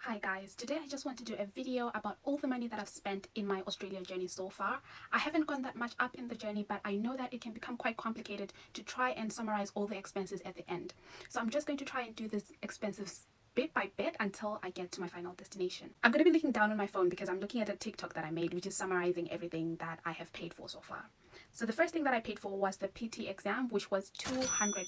Hi guys, today I just want to do a video about all the money that I've spent in my Australia journey so far. I haven't gone that much up in the journey, but I know that it can become quite complicated to try and summarize all the expenses at the end. So I'm just going to try and do this expenses bit by bit until I get to my final destination. I'm going to be looking down on my phone because I'm looking at a TikTok that I made, which is summarizing everything that I have paid for so far. So the first thing that I paid for was the PT exam, which was £200.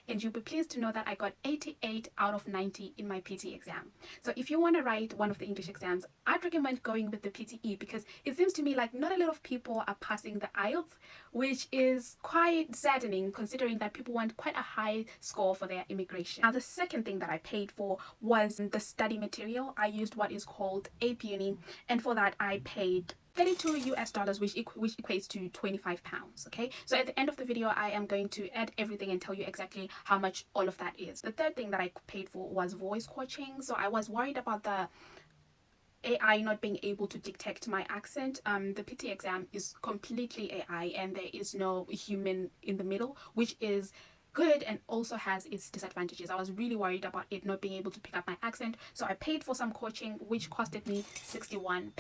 And you'll be pleased to know that I got 88 out of 90 in my PT exam. So if you want to write one of the English exams, I'd recommend going with the PTE because it seems to me like not a lot of people are passing the IELTS, which is quite saddening considering that people want quite a high score for their immigration. Now, the second thing that I paid for was the study material. I used what is called AP Uni, and for that I paid $32 which equates to £25. Okay, so at the end of the video I am going to add everything and tell you exactly how much all of that is. The third thing that I paid for was voice coaching. So I was worried about the AI not being able to detect my accent. The PT exam is completely AI and there is no human in the middle, which is good and also has its disadvantages. I was really worried about it not being able to pick up my accent, so I paid for some coaching which costed me £61.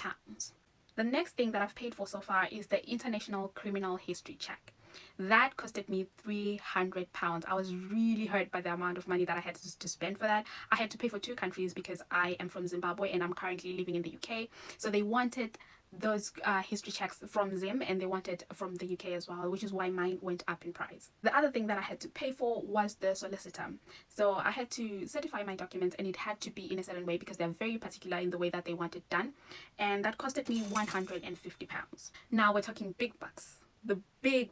The next thing that I've paid for so far is the international criminal history check. That costed me £300. I was really hurt by the amount of money that I had to spend for that. I had to pay for two countries because I am from Zimbabwe and I'm currently living in the UK. So they wanted those history checks from Zim and they wanted from the UK as well, which is why mine went up in price. The other thing that I had to pay for was the solicitor. So I had to certify my documents and it had to be in a certain way because they're very particular in the way that they want it done, and that costed me £150. Now we're talking big bucks. The big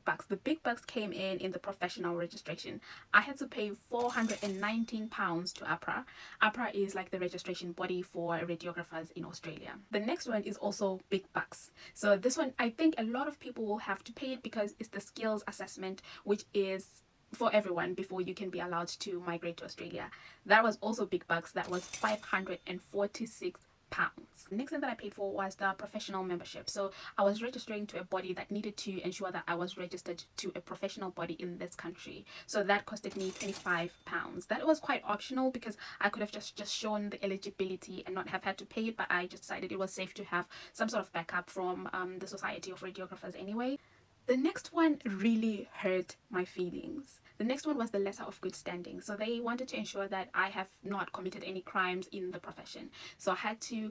bucks came in the professional registration. I had to pay £419 to APRA. APRA is like the registration body for radiographers in Australia. The next one is also big bucks. So this one, I think a lot of people will have to pay it because it's the skills assessment, which is for everyone before you can be allowed to migrate to Australia. That was also big bucks. That was £546. The next thing that I paid for was the professional membership. So I was registering to a body that needed to ensure that I was registered to a professional body in this country. So that costed me £25. That was quite optional because I could have just shown the eligibility and not have had to pay it, but I just decided it was safe to have some sort of backup from the Society of Radiographers anyway. The next one really hurt my feelings. The next one was the letter of good standing. So they wanted to ensure that I have not committed any crimes in the profession. So I had to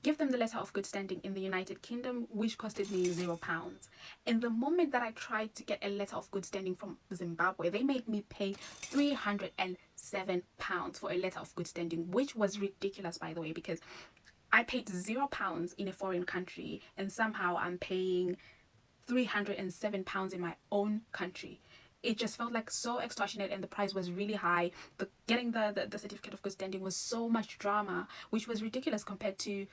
give them the letter of good standing in the United Kingdom, which costed me £0. And the moment that I tried to get a letter of good standing from Zimbabwe, they made me pay £307 for a letter of good standing, which was ridiculous, by the way, because I paid £0 in a foreign country and somehow I'm paying £307 in my own country. It just felt like so extortionate and the price was really high. Getting the certificate of good standing was so much drama, which was ridiculous compared to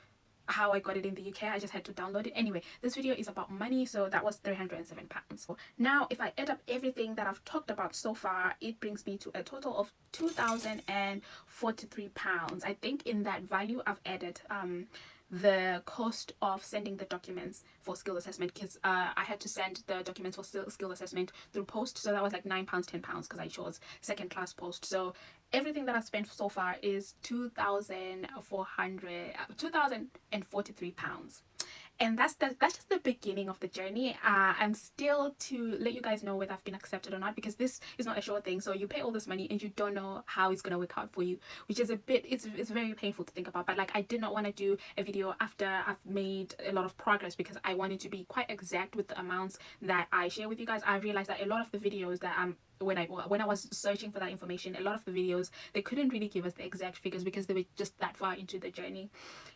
how I got it in the UK. I just had to download it. Anyway, this video is about money, so that was £307. So now if I add up everything that I've talked about so far, it brings me to a total of £2,043. I think in that value I've added the cost of sending the documents for skill assessment because I had to send the documents for skill assessment through post, so that was like £9, £10 because I chose second class post. So everything that I've spent so far is £2,043. And that's just the beginning of the journey. I'm still to let you guys know whether I've been accepted or not, because this is not a sure thing. So you pay all this money and you don't know how it's gonna work out for you, which is a bit, it's very painful to think about. But like, I did not want to do a video after I've made a lot of progress because I wanted to be quite exact with the amounts that I share with you guys. I realized that a lot of the videos that when I was searching for that information, a lot of the videos, they couldn't really give us the exact figures because they were just that far into the journey.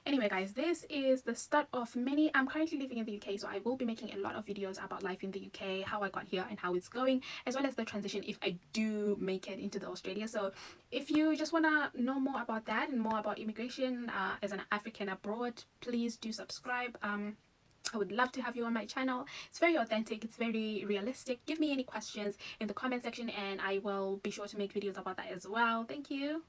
Anyway guys, this is the start of many. I'm currently living in the UK, so I will be making a lot of videos about life in the UK, how I got here and how it's going, as well as the transition if I do make it into the Australia. So if you just want to know more about that and more about immigration as an African abroad, please do subscribe. I would love to have you on my channel. It's very authentic, it's very realistic. Give me any questions in the comment section and I will be sure to make videos about that as well. Thank you.